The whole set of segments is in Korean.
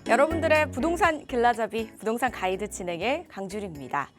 여러분들의 부동산 길라잡이 부동산 가이드 진행의 강주리입니다.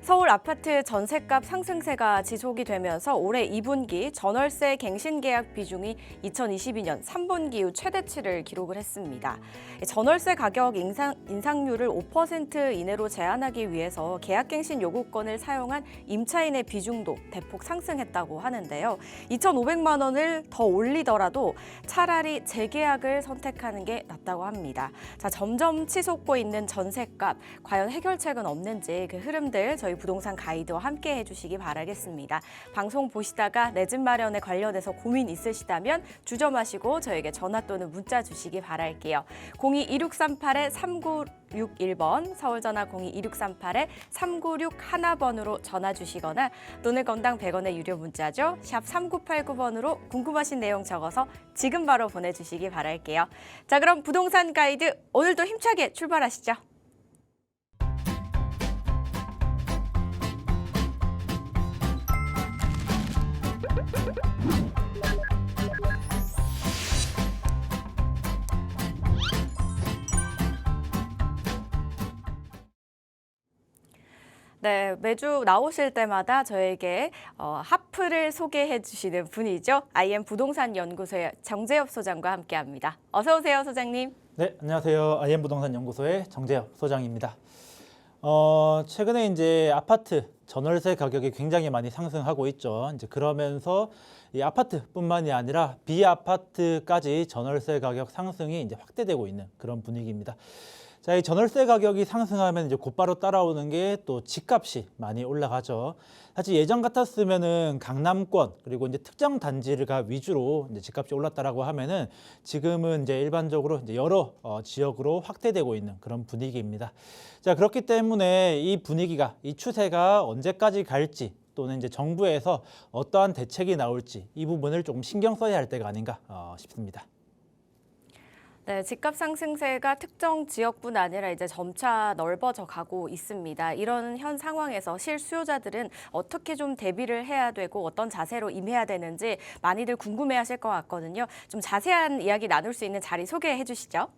서울 아파트 전셋값 상승세가 지속이 되면서 올해 2분기 전월세 갱신 계약 비중이 2022년 3분기 이후 최대치를 기록을 했습니다. 전월세 가격 인상률을 5% 이내로 제한하기 위해서 계약갱신 요구권을 사용한 임차인의 비중도 대폭 상승했다고 하는데요. 2,500만 원을 더 올리더라도 차라리 재계약을 선택하는 게 낫다고 합니다. 자, 점점 치솟고 있는 전셋값, 과연 해결책은 없는지 그 흐름들 저희 부동산 가이드와 함께 해주시기 바라겠습니다. 방송 보시다가 내 집 마련에 관련해서 고민 있으시다면 주저마시고 저에게 전화 또는 문자 주시기 바랄게요. 02-2638-3961번, 서울전화 02-2638-3961번으로 전화 주시거나 돈을 건당 100원의 유료 문자죠. 샵 3989번으로 궁금하신 내용 적어서 지금 바로 보내주시기 바랄게요. 자, 그럼 부동산 가이드 오늘도 힘차게 출발하시죠. 네, 매주 나오실 때마다 저에게 하프를 소개해 주시는 분이죠. IM 부동산 연구소의 정재엽 소장과 함께합니다. 어서 오세요, 소장님. 네, 안녕하세요. IM 부동산 연구소의 정재엽 소장입니다. 최근에 이제 아파트 전월세 가격이 굉장히 많이 상승하고 있죠. 이제 그러면서 이 아파트뿐만이 아니라 비아파트까지 전월세 가격 상승이 이제 확대되고 있는 그런 분위기입니다. 자, 이 전월세 가격이 상승하면 이제 곧바로 따라오는 게 또 집값이 많이 올라가죠. 사실 예전 같았으면은 강남권 그리고 이제 특정 단지가 위주로 이제 집값이 올랐다라고 하면은 지금은 이제 일반적으로 이제 여러 지역으로 확대되고 있는 그런 분위기입니다. 자, 그렇기 때문에 이 분위기가 이 추세가 언제까지 갈지 또는 이제 정부에서 어떠한 대책이 나올지 이 부분을 조금 신경 써야 할 때가 아닌가 싶습니다. 네, 집값 상승세가 특정 지역뿐 아니라 이제 점차 넓어져 가고 있습니다. 이런 현 상황에서 실수요자들은 어떻게 좀 대비를 해야 되고 어떤 자세로 임해야 되는지 많이들 궁금해하실 것 같거든요. 좀 자세한 이야기 나눌 수 있는 자리 소개해 주시죠.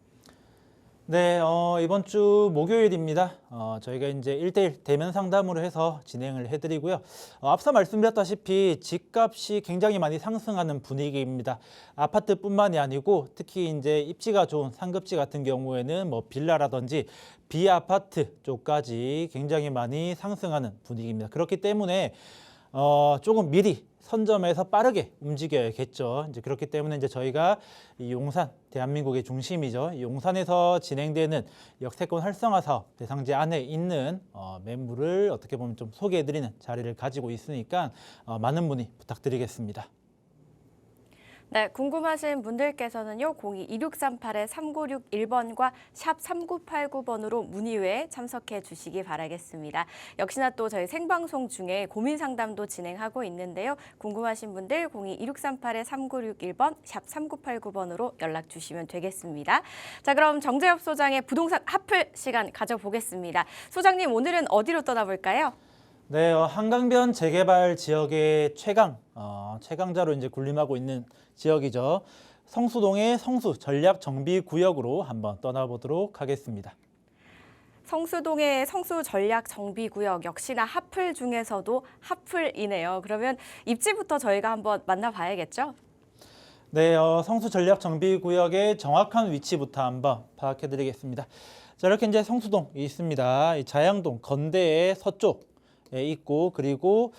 네, 이번 주 목요일입니다. 저희가 이제 1대1 대면 상담으로 해서 진행을 해드리고요. 앞서 말씀드렸다시피 집값이 굉장히 많이 상승하는 분위기입니다. 아파트뿐만이 아니고 특히 이제 입지가 좋은 상급지 같은 경우에는 뭐 빌라라든지 비아파트 쪽까지 굉장히 많이 상승하는 분위기입니다. 그렇기 때문에 조금 미리 선점해서 빠르게 움직여야겠죠. 이제 그렇기 때문에 이제 저희가 이 용산, 대한민국의 중심이죠. 이 용산에서 진행되는 역세권 활성화 사업 대상지 안에 있는 매물을 어떻게 보면 좀 소개해드리는 자리를 가지고 있으니까 많은 문의 부탁드리겠습니다. 네, 궁금하신 분들께서는요, 02-2638-3961번과 샵 3989번으로 문의 외에 참석해 주시기 바라겠습니다. 역시나 또 저희 생방송 중에 고민 상담도 진행하고 있는데요. 궁금하신 분들 02-2638-3961번, 샵 3989번으로 연락 주시면 되겠습니다. 자, 그럼 정재엽 소장의 부동산 핫플 시간 가져보겠습니다. 소장님, 오늘은 어디로 떠나볼까요? 네, 한강변 재개발 지역의 최강자로 이제 군림하고 있는 지역이죠. 성수동의 성수 전략 정비 구역으로 한번 떠나보도록 하겠습니다. 성수동의 성수 전략 정비 구역 역시나 핫플 중에서도 핫플이네요. 그러면 입지부터 저희가 한번 만나봐야겠죠? 네, 성수 전략 정비 구역의 정확한 위치부터 한번 파악해드리겠습니다. 자, 이렇게 이제 성수동이 있습니다. 이 자양동 건대의 서쪽에 있고 그리고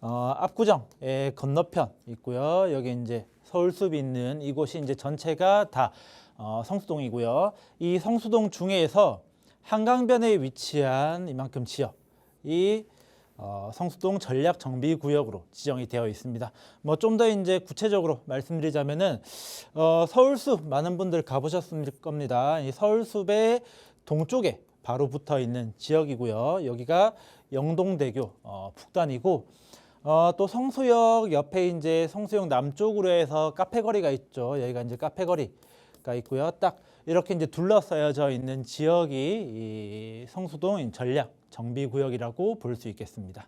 압구정의 건너편 있고요. 여기 이제 서울숲이 있는 이곳이 이제 전체가 다 성수동이고요. 이 성수동 중에서 한강변에 위치한 이만큼 지역이 성수동 전략 정비 구역으로 지정이 되어 있습니다. 뭐 좀 더 이제 구체적으로 말씀드리자면은 서울숲 많은 분들 가보셨을 겁니다. 이 서울숲의 동쪽에 바로 붙어 있는 지역이고요. 여기가 영동대교 북단이고 또 성수역 옆에 이제 성수역 남쪽으로 해서 카페거리가 있죠. 여기가 이제 카페거리가 있고요. 딱 이렇게 이제 둘러싸여져 있는 지역이 이 성수동 전략 정비 구역이라고 볼 수 있겠습니다.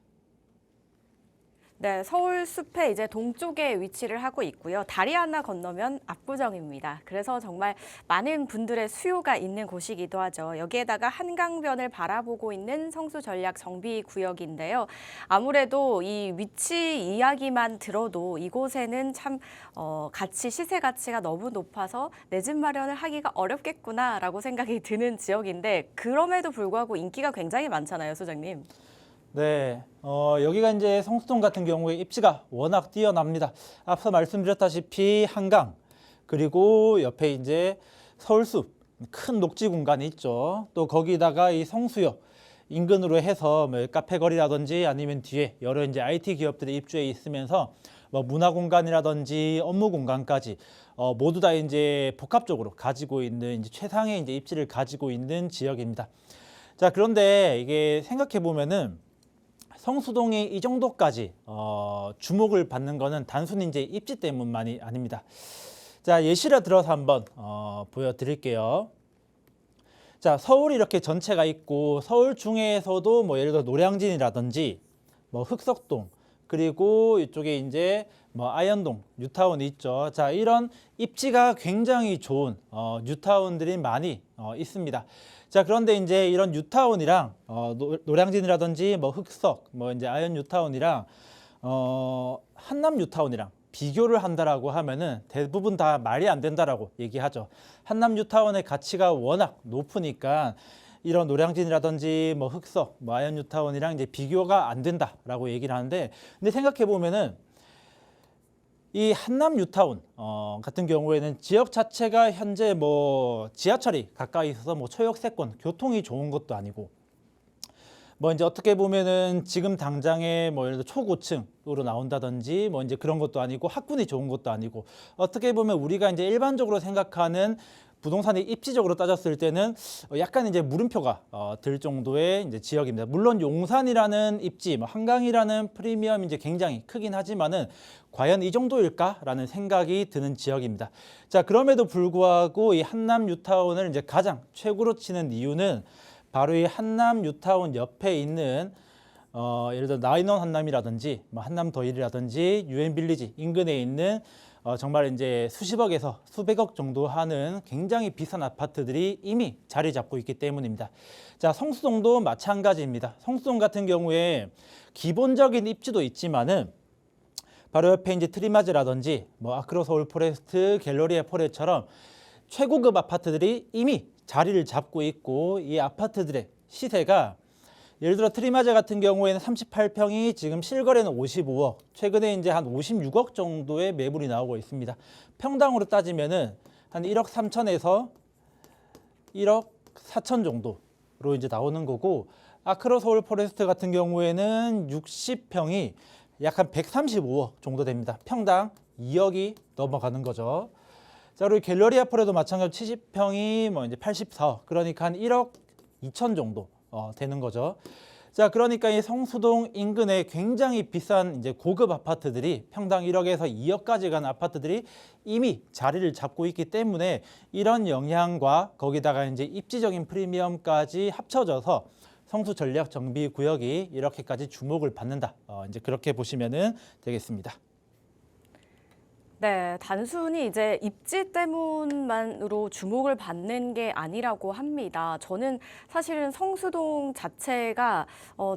네, 서울 숲의 이제 동쪽에 위치를 하고 있고요. 다리 하나 건너면 압구정입니다. 그래서 정말 많은 분들의 수요가 있는 곳이기도 하죠. 여기에다가 한강변을 바라보고 있는 성수 전략 정비 구역인데요. 아무래도 이 위치 이야기만 들어도 이곳에는 참 가치, 시세 가치가 너무 높아서 내 집 마련을 하기가 어렵겠구나라고 생각이 드는 지역인데 그럼에도 불구하고 인기가 굉장히 많잖아요, 소장님. 네, 여기가 이제 성수동 같은 경우에 입지가 워낙 뛰어납니다. 앞서 말씀드렸다시피 한강, 그리고 옆에 이제 서울숲, 큰 녹지 공간이 있죠. 또 거기다가 이 성수역 인근으로 해서 뭐 카페 거리라든지 아니면 뒤에 여러 이제 IT 기업들이 입주해 있으면서 뭐 문화 공간이라든지 업무 공간까지 모두 다 이제 복합적으로 가지고 있는 이제 최상의 이제 입지를 가지고 있는 지역입니다. 자, 그런데 이게 생각해 보면은 성수동이 이 정도까지 주목을 받는 거는 단순히 이제 입지 때문만이 아닙니다. 자, 예시를 들어서 한번 보여드릴게요. 자, 서울이 이렇게 전체가 있고 서울 중에서도 뭐 예를 들어 노량진이라든지 뭐 흑석동 그리고 이쪽에 이제 뭐 아현동, 뉴타운이 있죠. 자, 이런 입지가 굉장히 좋은 뉴타운들이 많이 있습니다. 자, 그런데 이제 이런 뉴타운이랑 노량진이라든지 뭐 흑석, 뭐 이제 아현 뉴타운이랑 한남 뉴타운이랑 비교를 한다라고 하면은 대부분 다 말이 안 된다라고 얘기하죠. 한남 뉴타운의 가치가 워낙 높으니까 이런 노량진이라든지 뭐 흑석, 뭐 아현 뉴타운이랑 이제 비교가 안 된다라고 얘기를 하는데, 근데 생각해 보면은 이 한남 뉴타운 같은 경우에는 지역 자체가 현재 뭐 지하철이 가까이 있어서 뭐 초역세권, 교통이 좋은 것도 아니고 뭐 이제 어떻게 보면은 지금 당장에 뭐 예를 들어 초고층으로 나온다든지 뭐 이제 그런 것도 아니고 학군이 좋은 것도 아니고 어떻게 보면 우리가 이제 일반적으로 생각하는 부동산의 입지적으로 따졌을 때는 약간 이제 물음표가 들 정도의 이제 지역입니다. 물론 용산이라는 입지, 뭐 한강이라는 프리미엄이 이제 굉장히 크긴 하지만은 과연 이 정도일까라는 생각이 드는 지역입니다. 자, 그럼에도 불구하고 이 한남 뉴타운을 이제 가장 최고로 치는 이유는 바로 이 한남 뉴타운 옆에 있는 예를 들어 나인원 한남이라든지 뭐 한남 더힐이라든지 유엔빌리지 인근에 있는 정말 이제 수십억에서 수백억 정도 하는 굉장히 비싼 아파트들이 이미 자리 잡고 있기 때문입니다. 자, 성수동도 마찬가지입니다. 성수동 같은 경우에 기본적인 입지도 있지만은 바로 옆에 이제 트리마즈라든지 뭐 아크로 서울 포레스트, 갤러리아 포레처럼 최고급 아파트들이 이미 자리를 잡고 있고 이 아파트들의 시세가 예를 들어 트리마즈 같은 경우에는 38평이 지금 실거래는 55억, 최근에 이제 한 56억 정도의 매물이 나오고 있습니다. 평당으로 따지면은 한 1억 3천에서 1억 4천 정도로 이제 나오는 거고, 아크로 서울 포레스트 같은 경우에는 60평이 약 한 135억 정도 됩니다. 평당 2억이 넘어가는 거죠. 자, 그리고 갤러리아 폴에도 마찬가지로 70평이 뭐 이제 84억, 그러니까 한 1억 2천 정도 되는 거죠. 자, 그러니까 이 성수동 인근에 굉장히 비싼 이제 고급 아파트들이 평당 1억에서 2억까지 가는 아파트들이 이미 자리를 잡고 있기 때문에 이런 영향과 거기다가 이제 입지적인 프리미엄까지 합쳐져서 성수 전략 정비 구역이 이렇게까지 주목을 받는다. 이제 그렇게 보시면은 되겠습니다. 네, 단순히 이제 입지 때문만으로 주목을 받는 게 아니라고 합니다. 저는 사실은 성수동 자체가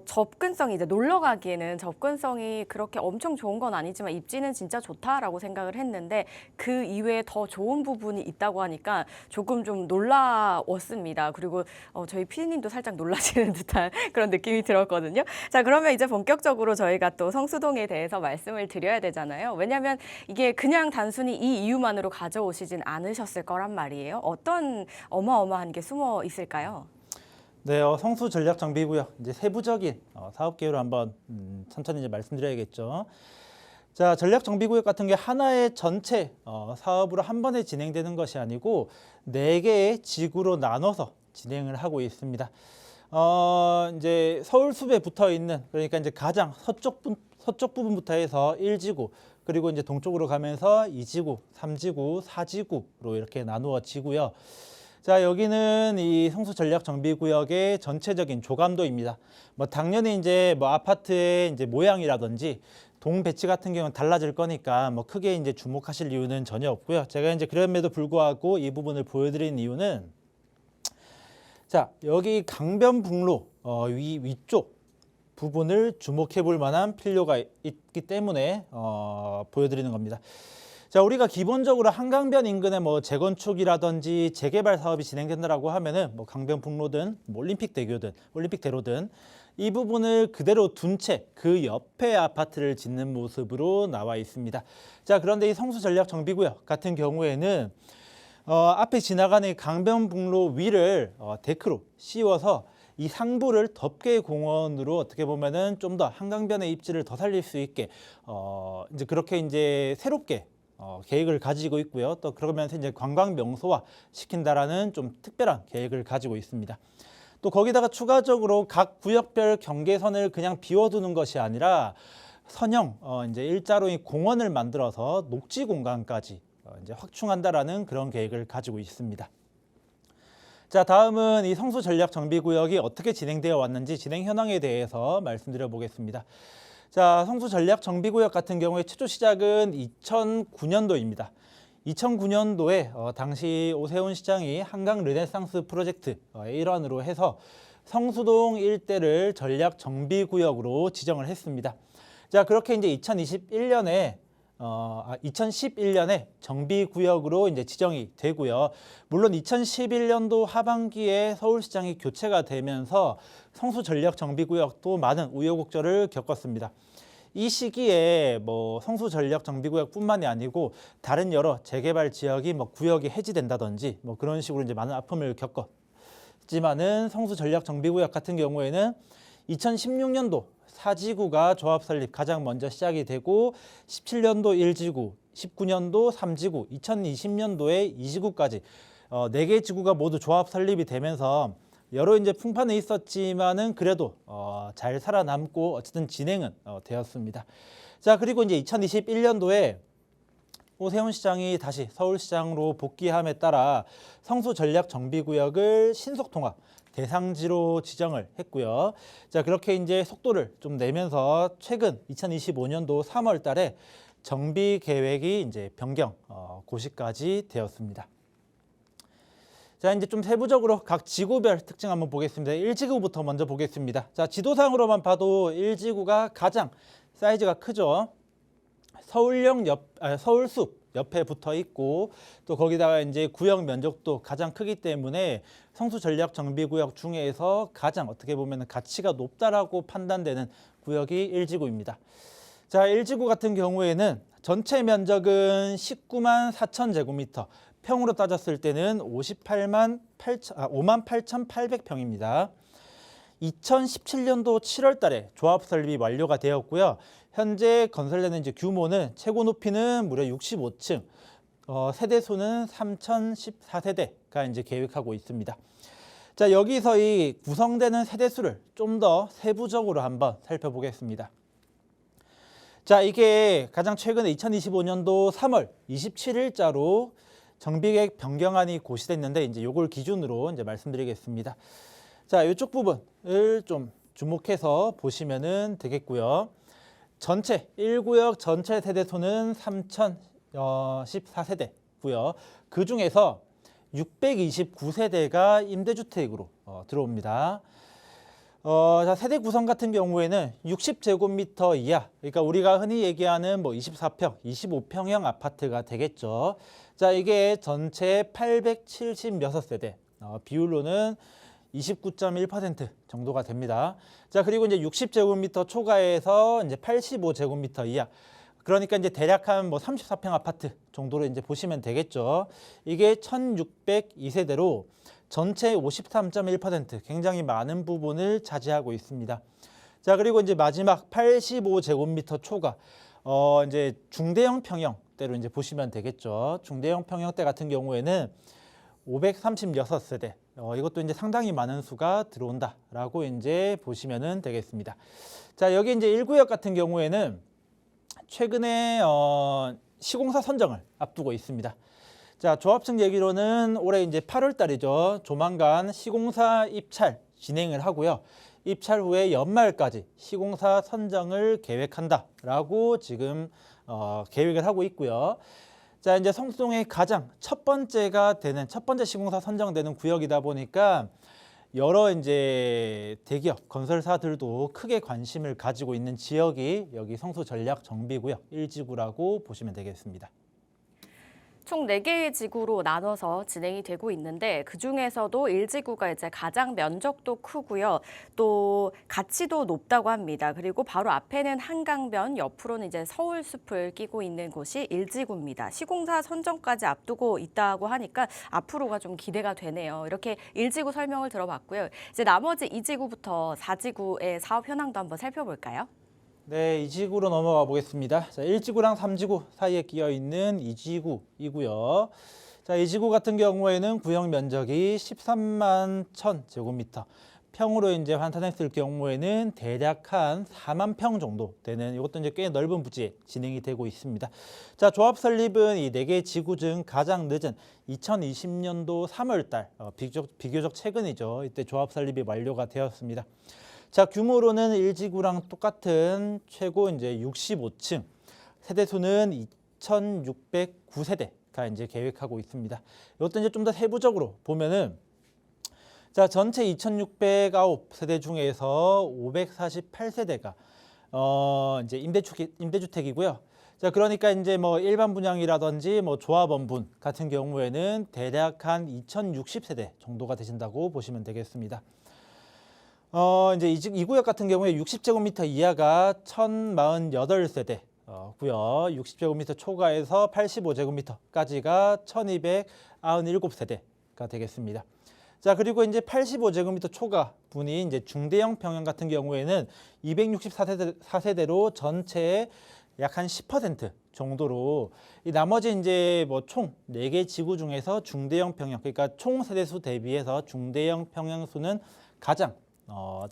접근성이 이제 놀러 가기에는 접근성이 그렇게 엄청 좋은 건 아니지만 입지는 진짜 좋다라고 생각을 했는데 그 이외에 더 좋은 부분이 있다고 하니까 조금 좀 놀라웠습니다. 그리고 저희 피디님도 살짝 놀라시는 듯한 그런 느낌이 들었거든요. 자, 그러면 이제 본격적으로 저희가 또 성수동에 대해서 말씀을 드려야 되잖아요. 왜냐하면 이게 그냥 단순히 이 이유만으로 가져오시진 않으셨을 거란 말이에요. 어떤 어마어마한 게 숨어 있을까요? 네, 성수 전략 정비구역 이제 세부적인 사업 계획을 한번 천천히 이제 말씀드려야겠죠. 자, 전략 정비구역 같은 게 하나의 전체 사업으로 한 번에 진행되는 것이 아니고 4개의 지구로 나눠서 진행을 하고 있습니다. 이제 서울숲에 붙어 있는, 그러니까 이제 가장 서쪽 부분부터 해서 1지구, 그리고 이제 동쪽으로 가면서 2지구, 3지구, 4지구로 이렇게 나누어지고요. 자, 여기는 이 성수 전략 정비구역의 전체적인 조감도입니다. 뭐 당연히 이제 뭐 아파트의 이제 모양이라든지 동 배치 같은 경우는 달라질 거니까 뭐 크게 이제 주목하실 이유는 전혀 없고요. 제가 이제 그럼에도 불구하고 이 부분을 보여드린 이유는 자, 여기 강변북로 위쪽 부분을 주목해 볼 만한 필요가 있기 때문에 보여드리는 겁니다. 자, 우리가 기본적으로 한강변 인근에 뭐 재건축이라든지 재개발 사업이 진행된다라고 하면은 뭐 강변북로든 뭐 올림픽대로든 이 부분을 그대로 둔 채 그 옆에 아파트를 짓는 모습으로 나와 있습니다. 자, 그런데 이 성수전략정비구역 같은 경우에는 앞에 지나가는 강변북로 위를 데크로 씌워서 이 상부를 덮개 공원으로 어떻게 보면은 좀 더 한강변의 입지를 더 살릴 수 있게 이제 그렇게 이제 새롭게 계획을 가지고 있고요. 또 그러면서 이제 관광 명소화 시킨다라는 좀 특별한 계획을 가지고 있습니다. 또 거기다가 추가적으로 각 구역별 경계선을 그냥 비워두는 것이 아니라 선형 이제 일자로 이 공원을 만들어서 녹지 공간까지 이제 확충한다라는 그런 계획을 가지고 있습니다. 자, 다음은 이 성수전략정비구역이 어떻게 진행되어 왔는지 진행 현황에 대해서 말씀드려 보겠습니다. 자, 성수전략정비구역 같은 경우에 최초 시작은 2009년도입니다. 2009년도에 당시 오세훈 시장이 한강 르네상스 프로젝트의 일환으로 해서 성수동 일대를 전략정비구역으로 지정을 했습니다. 자, 그렇게 이제 2011년에 정비구역으로 이제 지정이 되고요. 물론 2011년도 하반기에 서울시장이 교체가 되면서 성수전략정비구역도 많은 우여곡절을 겪었습니다. 이 시기에 뭐 성수전략정비구역뿐만이 아니고 다른 여러 재개발 지역이 뭐 구역이 해지된다든지 뭐 그런 식으로 이제 많은 아픔을 겪었지만은 성수전략정비구역 같은 경우에는 2016년도 4지구가 조합 설립 가장 먼저 시작이 되고 17년도 1지구, 19년도 3지구, 2020년도에 2지구까지 4개 지구가 모두 조합 설립이 되면서 여러 이제 풍파는 있었지만은 그래도 잘 살아남고 어쨌든 진행은 되었습니다. 자, 그리고 이제 2021년도에 오세훈 시장이 다시 서울시장으로 복귀함에 따라 성수전략정비구역을 신속통합 대상지로 지정을 했고요. 자, 그렇게 이제 속도를 좀 내면서 최근 2025년도 3월 달에 정비 계획이 이제 변경 고시까지 되었습니다. 자, 이제 좀 세부적으로 각 지구별 특징 한번 보겠습니다. 1지구부터 먼저 보겠습니다. 자, 지도상으로만 봐도 1지구가 가장 사이즈가 크죠. 서울숲 옆에 붙어 있고 또 거기다가 이제 구역 면적도 가장 크기 때문에 성수전략정비구역 중에서 가장 어떻게 보면 가치가 높다라고 판단되는 구역이 1지구입니다. 자, 1지구 같은 경우에는 전체 면적은 19만 4천 제곱미터, 평으로 따졌을 때는 58만 8,800평입니다. 2017년도 7월 달에 조합 설립이 완료가 되었고요. 현재 건설되는 이제 규모는 최고 높이는 무려 65층, 세대 수는 3,014세대가 이제 계획하고 있습니다. 자, 여기서 이 구성되는 세대 수를 좀 더 세부적으로 한번 살펴보겠습니다. 자, 이게 가장 최근에 2025년도 3월 27일자로 정비계획 변경안이 고시됐는데 이제 요걸 기준으로 이제 말씀드리겠습니다. 자, 이쪽 부분을 좀 주목해서 보시면은 되겠고요. 전체 1구역 전체 세대수는 3,014세대고요. 그 중에서 629세대가 임대주택으로 들어옵니다. 자, 세대 구성 같은 경우에는 60제곱미터 이하, 그러니까 우리가 흔히 얘기하는 뭐 24평, 25평형 아파트가 되겠죠. 자, 이게 전체 876세대, 비율로는 29.1% 정도가 됩니다. 자, 그리고 이제 60제곱미터 초과해서 이제 85제곱미터 이하. 그러니까 이제 대략 한 뭐 34평 아파트 정도로 이제 보시면 되겠죠. 이게 1,602세대로 전체 53.1% 굉장히 많은 부분을 차지하고 있습니다. 자, 그리고 이제 마지막 85제곱미터 초과 이제 중대형 평형대로 이제 보시면 되겠죠. 중대형 평형대 같은 경우에는 536세대. 이것도 이제 상당히 많은 수가 들어온다라고 이제 보시면은 되겠습니다. 자, 여기 이제 1구역 같은 경우에는 최근에 시공사 선정을 앞두고 있습니다. 자, 조합 측 얘기로는 올해 이제 8월 달이죠. 조만간 시공사 입찰 진행을 하고요. 입찰 후에 연말까지 시공사 선정을 계획한다라고 지금 계획을 하고 있고요. 자, 이제 성수동의 가장 첫 번째 시공사 선정되는 구역이다 보니까 여러 이제 대기업 건설사들도 크게 관심을 가지고 있는 지역이 여기 성수 전략 정비구역 1지구라고 보시면 되겠습니다. 총 4개의 지구로 나눠서 진행이 되고 있는데 그중에서도 1지구가 이제 가장 면적도 크고요. 또 가치도 높다고 합니다. 그리고 바로 앞에는 한강변, 옆으로는 이제 서울숲을 끼고 있는 곳이 1지구입니다. 시공사 선정까지 앞두고 있다고 하니까 앞으로가 좀 기대가 되네요. 이렇게 1지구 설명을 들어봤고요. 이제 나머지 2지구부터 4지구의 사업 현황도 한번 살펴볼까요? 네, 2지구로 넘어가 보겠습니다. 자, 1지구랑 3지구 사이에 끼어 있는 2지구이고요. 자, 2지구 같은 경우에는 구역 면적이 13만 1,000제곱미터. 평으로 이제 환산했을 경우에는 대략 한 4만 평 정도 되는 이것도 이제 꽤 넓은 부지에 진행이 되고 있습니다. 자, 조합 설립은 이 4개 지구 중 가장 늦은 2020년도 3월 달, 비교적 최근이죠. 이때 조합 설립이 완료가 되었습니다. 자, 규모로는 1지구랑 똑같은 최고 이제 65층, 세대수는 2,609세대가 이제 계획하고 있습니다. 이것도 이제 좀 더 세부적으로 보면은 자, 전체 2,609세대 중에서 548세대가 이제 임대주택이고요. 자, 그러니까 이제 뭐 일반 분양이라든지 뭐 조합원분 같은 경우에는 대략 한 2,060세대 정도가 되신다고 보시면 되겠습니다. 이제 이 구역 같은 경우에 60제곱미터 이하가 1,048세대 고요. 60제곱미터 초과해서 85제곱미터까지가 1,297세대가 되겠습니다. 자, 그리고 이제 85제곱미터 초과 분이 이제 중대형 평형 같은 경우에는 264세대로 전체의 약 한 10% 정도로 이 나머지 이제 뭐 총 4개 지구 중에서 중대형 평형, 그러니까 총 세대수 대비해서 중대형 평형 수는 가장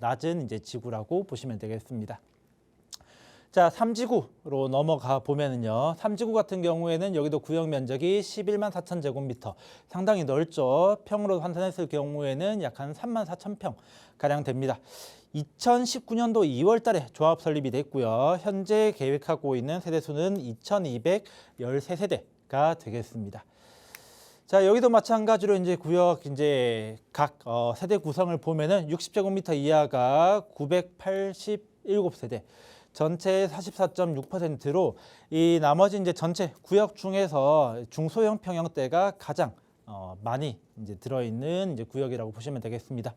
낮은 이제 지구라고 보시면 되겠습니다. 자, 3지구로 넘어가 보면은요. 3지구 같은 경우에는 여기도 구역 면적이 11만 4천 제곱미터, 상당히 넓죠. 평으로 환산했을 경우에는 약 한 3만 4천 평 가량 됩니다. 2019년도 2월 달에 조합 설립이 됐고요. 현재 계획하고 있는 세대수는 2,213세대가 되겠습니다. 자, 여기도 마찬가지로 이제 구역 이제 각 세대 구성을 보면은 60제곱미터 이하가 987세대, 전체의 44.6%로 이 나머지 이제 전체 구역 중에서 중소형 평형대가 가장 많이 이제 들어있는 이제 구역이라고 보시면 되겠습니다.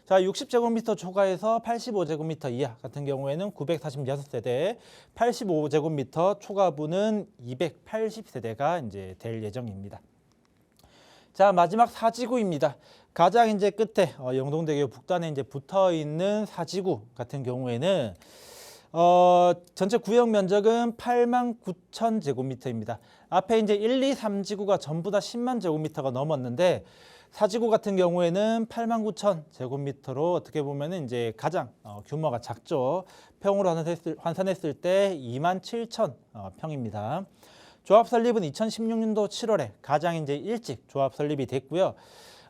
자, 60제곱미터 초과해서 85제곱미터 이하 같은 경우에는 946세대, 85제곱미터 초과분은 280세대가 이제 될 예정입니다. 자, 마지막 4지구입니다. 가장 이제 끝에 영동대교 북단에 이제 붙어 있는 4지구 같은 경우에는 전체 구역 면적은 8만 9천 제곱미터입니다. 앞에 이제 1, 2, 3지구가 전부 다 10만 제곱미터가 넘었는데 4지구 같은 경우에는 8만 9천 제곱미터로 어떻게 보면은 이제 가장 규모가 작죠. 평으로 환산했을 때 2만 7천 평입니다. 조합 설립은 2016년도 7월에 가장 이제 일찍 조합 설립이 됐고요.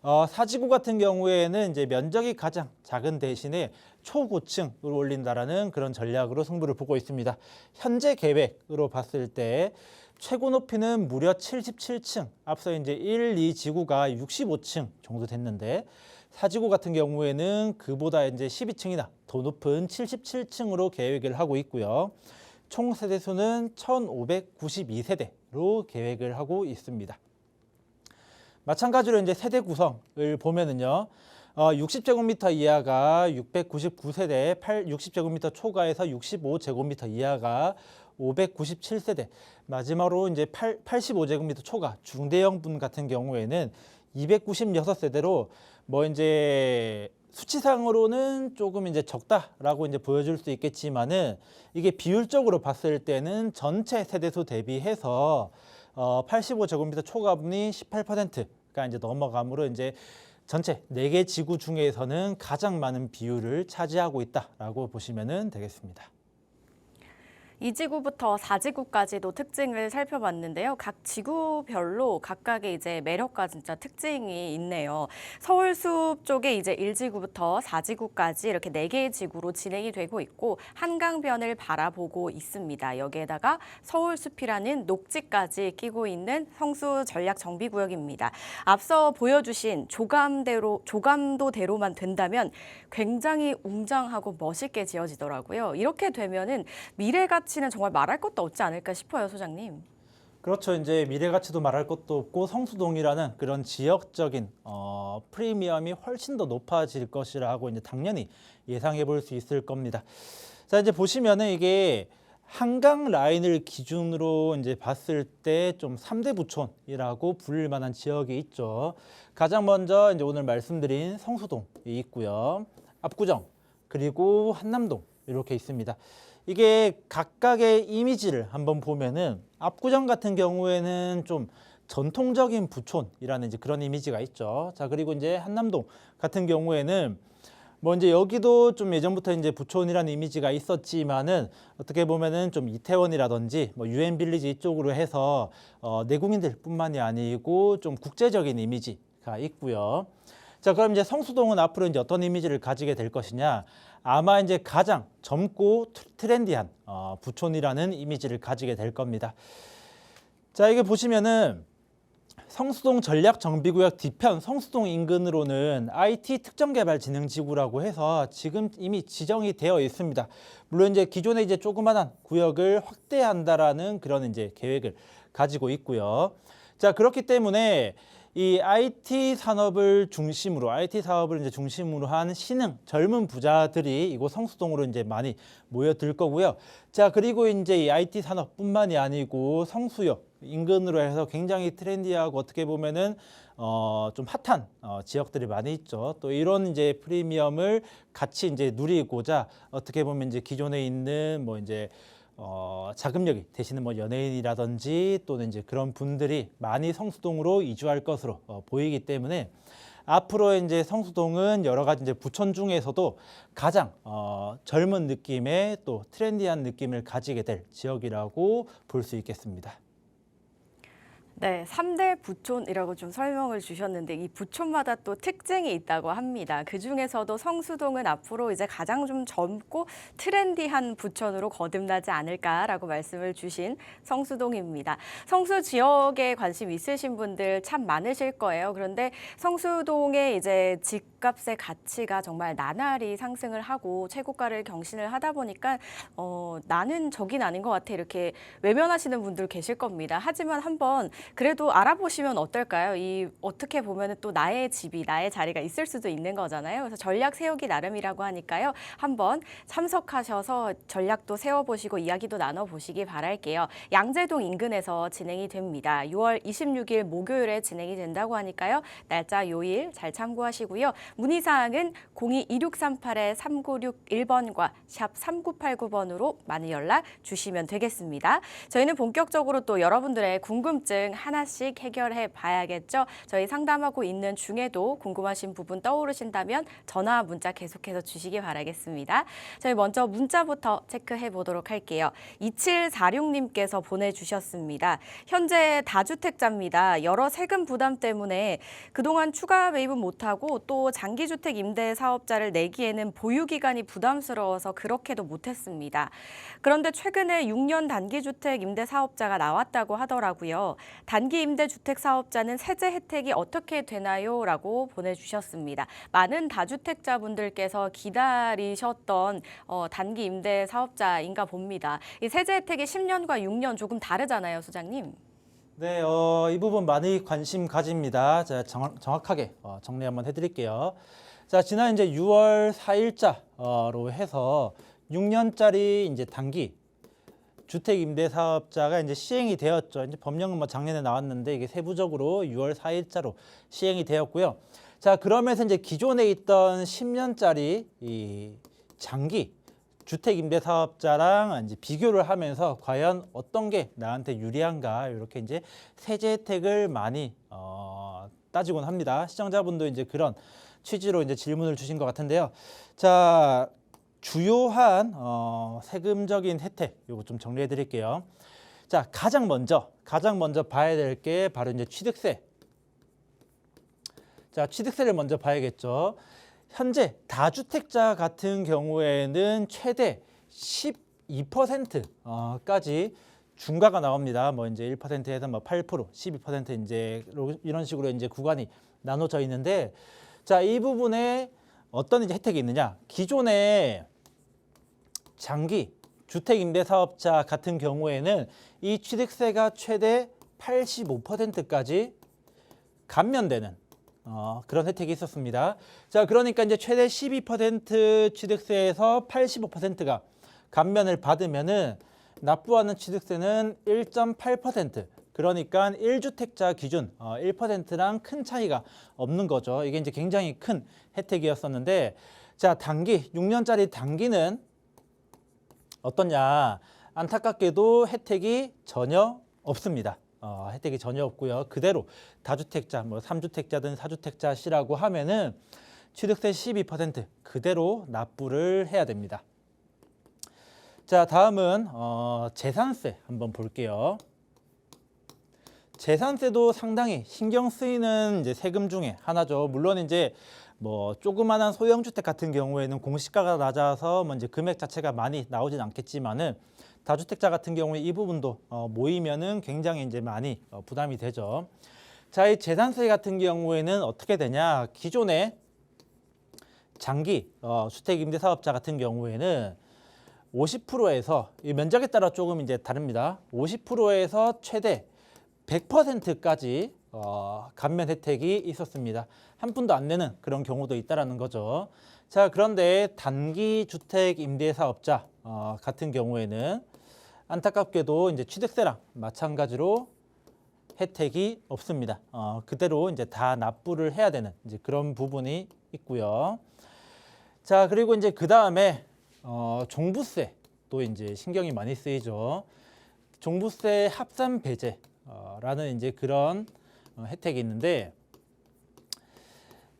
4지구 같은 경우에는 이제 면적이 가장 작은 대신에 초고층을 올린다라는 그런 전략으로 승부를 보고 있습니다. 현재 계획으로 봤을 때 최고 높이는 무려 77층, 앞서 이제 1, 2지구가 65층 정도 됐는데 4지구 같은 경우에는 그보다 이제 12층이나 더 높은 77층으로 계획을 하고 있고요. 총 세대수는 1,592세대로 계획을 하고 있습니다. 마찬가지로 이제 세대 구성을 보면은요. 60제곱미터 이하가 699세대, 60제곱미터 초과해서 65제곱미터 이하가 597세대, 마지막으로 이제 85제곱미터 초과 중대형분 같은 경우에는 296세대로 뭐 이제 수치상으로는 조금 이제 적다라고 이제 보여줄 수 있겠지만은 이게 비율적으로 봤을 때는 전체 세대수 대비해서 85제곱미터 초과분이 18%가 이제 넘어감으로 이제 전체 4개 지구 중에서는 가장 많은 비율을 차지하고 있다라고 보시면 되겠습니다. 2지구부터 4지구까지도 특징을 살펴봤는데요. 각 지구별로 각각의 이제 매력과 진짜 특징이 있네요. 서울숲 쪽에 이제 1지구부터 4지구까지 이렇게 4개의 지구로 진행이 되고 있고 한강변을 바라보고 있습니다. 여기에다가 서울숲이라는 녹지까지 끼고 있는 성수 전략 정비구역입니다. 앞서 보여주신 조감도대로만 된다면 굉장히 웅장하고 멋있게 지어지더라고요. 이렇게 되면은 미래 가치는 정말 말할 것도 없지 않을까 싶어요, 소장님. 그렇죠. 이제 미래 가치도 말할 것도 없고 성수동이라는 그런 지역적인 프리미엄이 훨씬 더 높아질 것이라고 이제 당연히 예상해 볼 수 있을 겁니다. 자, 이제 보시면은 이게 한강 라인을 기준으로 이제 봤을 때 좀 3대 부촌이라고 부를 만한 지역이 있죠. 가장 먼저 이제 오늘 말씀드린 성수동이 있고요. 압구정, 그리고 한남동 이렇게 있습니다. 이게 각각의 이미지를 한번 보면은 압구정 같은 경우에는 좀 전통적인 부촌이라는 이제 그런 이미지가 있죠. 자, 그리고 이제 한남동 같은 경우에는 뭐 이제 여기도 좀 예전부터 이제 부촌이라는 이미지가 있었지만은 어떻게 보면은 좀 이태원이라든지 뭐 유엔 빌리지 이쪽으로 해서 내국인들뿐만이 아니고 좀 국제적인 이미지가 있고요. 자, 그럼 이제 성수동은 앞으로 이제 어떤 이미지를 가지게 될 것이냐? 아마 이제 가장 젊고 트렌디한 부촌이라는 이미지를 가지게 될 겁니다. 자, 이게 보시면은 성수동 전략정비구역 뒤편 성수동 인근으로는 IT 특정개발진흥지구라고 해서 지금 이미 지정이 되어 있습니다. 물론 이제 기존에 이제 조그만한 구역을 확대한다라는 그런 이제 계획을 가지고 있고요. 자, 그렇기 때문에 이 IT 산업을 중심으로 IT 사업을 이제 중심으로 한 신흥 젊은 부자들이 이곳 성수동으로 이제 많이 모여들 거고요. 자, 그리고 이제 이 IT 산업뿐만이 아니고 성수역 인근으로 해서 굉장히 트렌디하고 어떻게 보면은 좀 핫한 지역들이 많이 있죠. 또 이런 이제 프리미엄을 같이 이제 누리고자 어떻게 보면 이제 기존에 있는 뭐 이제 자금력이 되시는 뭐 연예인이라든지 또는 이제 그런 분들이 많이 성수동으로 이주할 것으로 보이기 때문에 앞으로 이제 성수동은 여러 가지 이제 부촌 중에서도 가장 젊은 느낌의 또 트렌디한 느낌을 가지게 될 지역이라고 볼 수 있겠습니다. 네, 3대 부촌이라고 좀 설명을 주셨는데 이 부촌마다 또 특징이 있다고 합니다. 그중에서도 성수동은 앞으로 이제 가장 좀 젊고 트렌디한 부촌으로 거듭나지 않을까라고 말씀을 주신 성수동입니다. 성수 지역에 관심 있으신 분들 참 많으실 거예요. 그런데 성수동의 이제 집값의 가치가 정말 나날이 상승을 하고 최고가를 경신을 하다 보니까 나는 저긴 아닌 것 같아 이렇게 외면하시는 분들 계실 겁니다. 하지만 한번 그래도 알아보시면 어떨까요? 이 어떻게 보면은 또 나의 집이 나의 자리가 있을 수도 있는 거잖아요. 그래서 전략 세우기 나름이라고 하니까요. 한번 참석하셔서 전략도 세워보시고 이야기도 나눠보시기 바랄게요. 양재동 인근에서 진행이 됩니다. 6월 26일 목요일에 진행이 된다고 하니까요. 날짜 요일 잘 참고하시고요. 문의사항은 02-2638-3961번과 샵 3989번으로 많이 연락 주시면 되겠습니다. 저희는 본격적으로 또 여러분들의 궁금증 하나씩 해결해 봐야겠죠. 저희 상담하고 있는 중에도 궁금하신 부분 떠오르신다면 전화, 문자 계속해서 주시기 바라겠습니다. 저희 먼저 문자부터 체크해 보도록 할게요. 2746님께서 보내주셨습니다. 현재 다주택자입니다. 여러 세금 부담 때문에 그동안 추가 매입은 못하고 또 장기주택 임대 사업자를 내기에는 보유기간이 부담스러워서 그렇게도 못했습니다. 그런데 최근에 6년 단기주택 임대 사업자가 나왔다고 하더라고요. 단기 임대 주택 사업자는 세제 혜택이 어떻게 되나요? 라고 보내주셨습니다. 많은 다주택자분들께서 기다리셨던 단기 임대 사업자인가 봅니다. 이 세제 혜택이 10년과 6년 조금 다르잖아요, 소장님. 네, 이 부분 많이 관심 가집니다. 제가 정확하게 정리 한번 해드릴게요. 자, 지난 이제 6월 4일자로 해서 6년짜리 이제 단기 주택 임대 사업자가 이제 시행이 되었죠. 이제 법령은 뭐 작년에 나왔는데 이게 세부적으로 6월 4일자로 시행이 되었고요. 자, 그러면서 이제 기존에 있던 10년짜리 이 장기 주택 임대 사업자랑 이제 비교를 하면서 과연 어떤 게 나한테 유리한가 이렇게 이제 세제 혜택을 많이 따지곤 합니다. 시청자분도 이제 그런 취지로 이제 질문을 주신 것 같은데요. 자, 주요한 세금적인 혜택 요거 좀 정리해 드릴게요. 자, 가장 먼저 봐야 될 게 바로 이제 취득세. 자, 취득세를 먼저 봐야겠죠. 현재 다주택자 같은 경우에는 최대 12%까지 중과가 나옵니다. 뭐 이제 1%에서 뭐 8%, 12% 이제 이런 식으로 이제 구간이 나눠져 있는데, 자, 이 부분에 어떤 이제 혜택이 있느냐? 기존에 장기 주택임대사업자 같은 경우에는 이 취득세가 최대 85%까지 감면되는 그런 혜택이 있었습니다. 자, 그러니까 이제 최대 12% 취득세에서 85%가 감면을 받으면은 납부하는 취득세는 1.8%. 그러니까 1주택자 기준 1%랑 큰 차이가 없는 거죠. 이게 이제 굉장히 큰 혜택이었었는데, 자, 단기 6년짜리 단기는 어떠냐? 안타깝게도 혜택이 전혀 없습니다. 혜택이 전혀 없고요. 그대로 다주택자, 뭐 3주택자든 4주택자시라고 하면은 취득세 12% 그대로 납부를 해야 됩니다. 자, 다음은 재산세 한번 볼게요. 재산세도 상당히 신경 쓰이는 이제 세금 중에 하나죠. 물론 이제 뭐 조그만한 소형 주택 같은 경우에는 공시가가 낮아서 뭐 이제 금액 자체가 많이 나오진 않겠지만은 다주택자 같은 경우에 이 부분도 모이면은 굉장히 이제 많이 부담이 되죠. 자, 이 재산세 같은 경우에는 어떻게 되냐? 기존에 장기 주택 임대 사업자 같은 경우에는 50%에서 이 면적에 따라 조금 이제 다릅니다. 50%에서 최대 100%까지 감면 혜택이 있었습니다. 한 푼도 안 내는 그런 경우도 있다라는 거죠. 자, 그런데 단기 주택 임대 사업자 같은 경우에는 안타깝게도 이제 취득세랑 마찬가지로 혜택이 없습니다. 그대로 이제 다 납부를 해야 되는 이제 그런 부분이 있고요. 자, 그리고 이제 그 다음에 종부세 또 이제 신경이 많이 쓰이죠. 종부세 합산 배제라는 이제 그런 혜택이 있는데,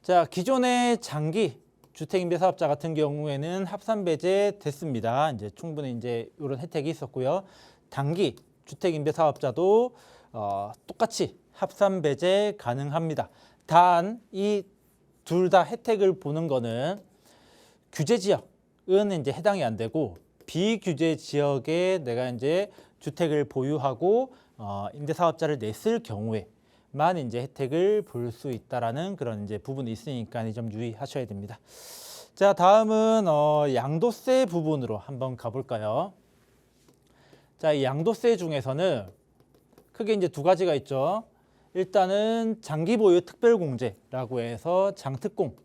자, 기존의 장기 주택임대사업자 같은 경우에는 합산 배제 됐습니다. 이제 충분히 이제 이런 혜택이 있었고요. 단기 주택임대사업자도 똑같이 합산 배제 가능합니다. 단 이 둘 다 혜택을 보는 거는 규제 지역은 이제 해당이 안 되고, 비규제 지역에 내가 이제 주택을 보유하고 임대사업자를 냈을 경우에만 이제 혜택을 볼 수 있다라는 그런 이제 부분이 있으니까 좀 유의하셔야 됩니다. 자, 다음은 양도세 부분으로 한번 가볼까요? 자, 이 양도세 중에서는 크게 이제 두 가지가 있죠. 일단은 장기 보유 특별공제라고 해서 장특공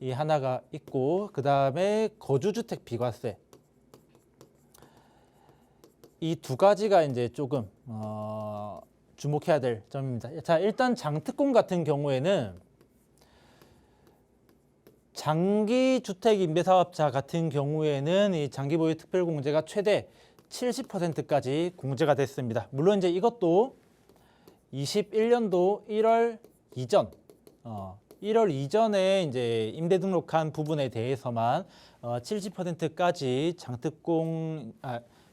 이 하나가 있고, 그 다음에 거주주택 비과세, 이 두 가지가 이제 조금 주목해야 될 점입니다. 자, 일단 장특공 같은 경우에는 장기 주택 임대사업자 같은 경우에는 이 장기 보유 특별공제가 최대 70%까지 공제가 됐습니다. 물론 이제 이것도 21년도 1월 이전 1월 이전에 이제 임대 등록한 부분에 대해서만 70%까지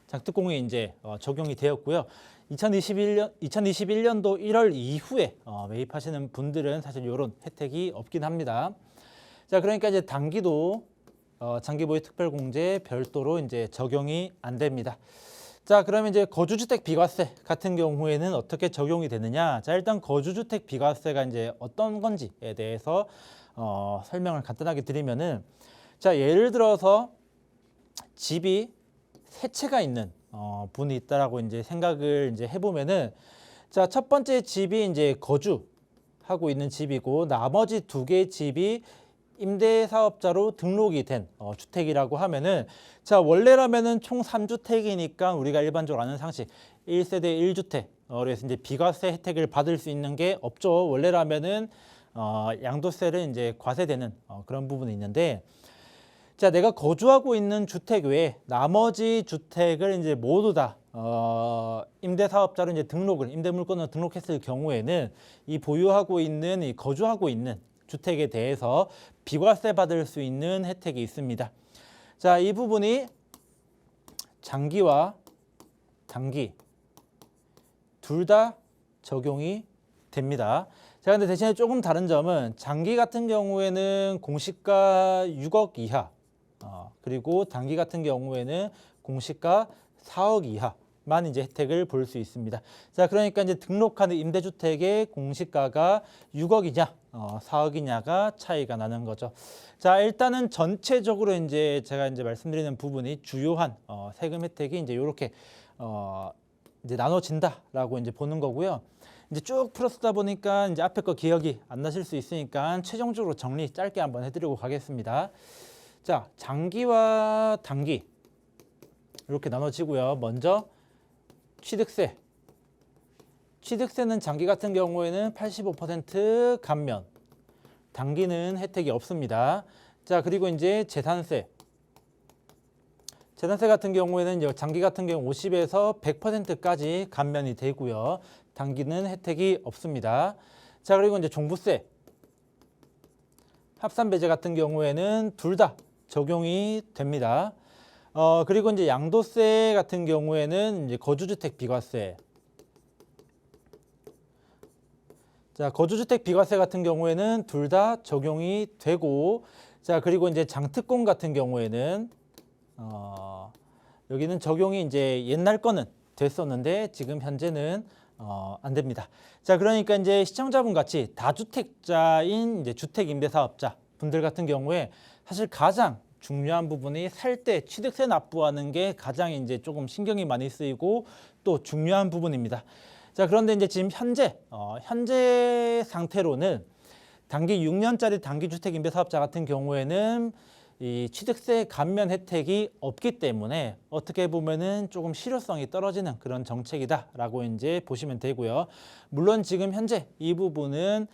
장특공이 이제 적용이 되었고요. 2021년도 1월 이후에 매입하시는 분들은 사실 이런 혜택이 없긴 합니다. 자, 그러니까 이제 단기도 장기 보유 특별공제 별도로 이제 적용이 안 됩니다. 자, 그러면 이제 거주주택 비과세 같은 경우에는 어떻게 적용이 되느냐? 자, 일단 거주주택 비과세가 이제 어떤 건지에 대해서 설명을 간단하게 드리면은, 자, 예를 들어서 집이 세 채가 있는 분이 있다라고 이제 생각을 이제 해보면은, 자, 첫 번째 집이 이제 거주하고 있는 집이고, 나머지 두 개의 집이 임대사업자로 등록이 된 주택이라고 하면은, 자, 원래라면은 총 3주택이니까 우리가 일반적으로 아는 상식 1세대 1주택 그래서 이제 비과세 혜택을 받을 수 있는 게 없죠. 원래라면은 양도세를 이제 과세되는 그런 부분이 있는데, 자, 내가 거주하고 있는 주택 외에 나머지 주택을 이제 모두 다 임대사업자로 이제 임대물건으로 등록했을 경우에는 이 보유하고 있는 이 거주하고 있는 주택에 대해서 비과세 받을 수 있는 혜택이 있습니다. 자, 이 부분이 장기와 단기 둘 다 적용이 됩니다. 자, 근데 대신에 조금 다른 점은 장기 같은 경우에는 공시가 6억 이하, 그리고 단기 같은 경우에는 공시가 4억 이하만 이제 혜택을 볼 수 있습니다. 자, 그러니까 이제 등록하는 임대주택의 공시가가 6억이냐, 4억이냐가 차이가 나는 거죠. 자, 일단은 전체적으로 이제 제가 이제 말씀드리는 부분이 주요한 세금 혜택이 이제 이렇게 이제 나눠진다라고 이제 보는 거고요. 이제 쭉 풀었다 보니까 이제 앞에 거 기억이 안 나실 수 있으니까 최종적으로 정리 짧게 한번 해드리고 가겠습니다. 자, 장기와 단기 이렇게 나눠지고요. 먼저 취득세. 취득세는 장기 같은 경우에는 85% 감면, 단기는 혜택이 없습니다. 자, 그리고 이제 재산세. 재산세 같은 경우에는 장기 같은 경우 50에서 100%까지 감면이 되고요. 단기는 혜택이 없습니다. 자, 그리고 이제 종부세. 합산배제 같은 경우에는 둘 다 적용이 됩니다. 그리고 이제 양도세 같은 경우에는 이제 거주주택 비과세. 자, 거주주택 비과세 같은 경우에는 둘 다 적용이 되고, 자, 그리고 이제 장특공 같은 경우에는 여기는 적용이 이제 옛날 거는 됐었는데 지금 현재는 안 됩니다. 자, 그러니까 이제 시청자분 같이 다주택자인 이제 주택임대사업자 분들 같은 경우에 사실 가장 중요한 부분이 살 때 취득세 납부하는 게 가장 이제 조금 신경이 많이 쓰이고 또 중요한 부분입니다. 자, 그런데 이제 지금 현재 상태로는 단기 6년짜리 단기 주택임대사업자 같은 경우에는 이 취득세 감면 혜택이 없기 때문에 어떻게 보면은 조금 실효성이 떨어지는 그런 정책이다라고 이제 보시면 되고요. 물론 지금 현재 이 부분은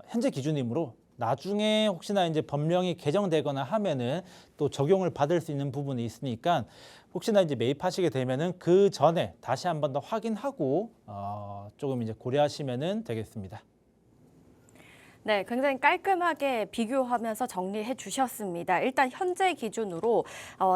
현재 기준이므로 나중에 혹시나 이제 법령이 개정되거나 하면은 또 적용을 받을 수 있는 부분이 있으니까 혹시나 이제 매입하시게 되면은 그 전에 다시 한 번 더 확인하고 조금 이제 고려하시면은 되겠습니다. 네, 굉장히 깔끔하게 비교하면서 정리해 주셨습니다. 일단 현재 기준으로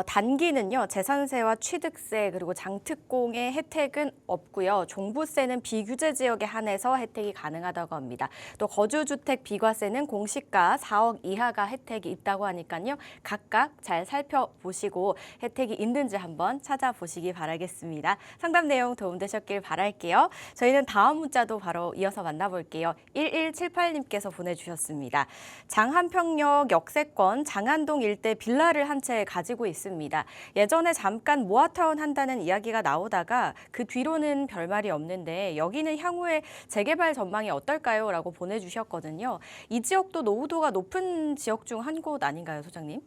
단기는요, 재산세와 취득세 그리고 장특공의 혜택은 없고요. 종부세는 비규제 지역에 한해서 혜택이 가능하다고 합니다. 또 거주주택 비과세는 공시가 4억 이하가 혜택이 있다고 하니까요. 각각 잘 살펴보시고 혜택이 있는지 한번 찾아보시기 바라겠습니다. 상담 내용 도움되셨길 바랄게요. 저희는 다음 문자도 바로 이어서 만나볼게요. 1178님께서 보내주셨습니다. 장한평역 역세권 장안동 일대 빌라를 한 채 가지고 있습니다. 예전에 잠깐 모아타운 한다는 이야기가 나오다가 그 뒤로는 별말이 없는데 여기는 향후에 재개발 전망이 어떨까요? 라고 보내주셨거든요. 이 지역도 노후도가 높은 지역 중 한 곳 아닌가요, 소장님?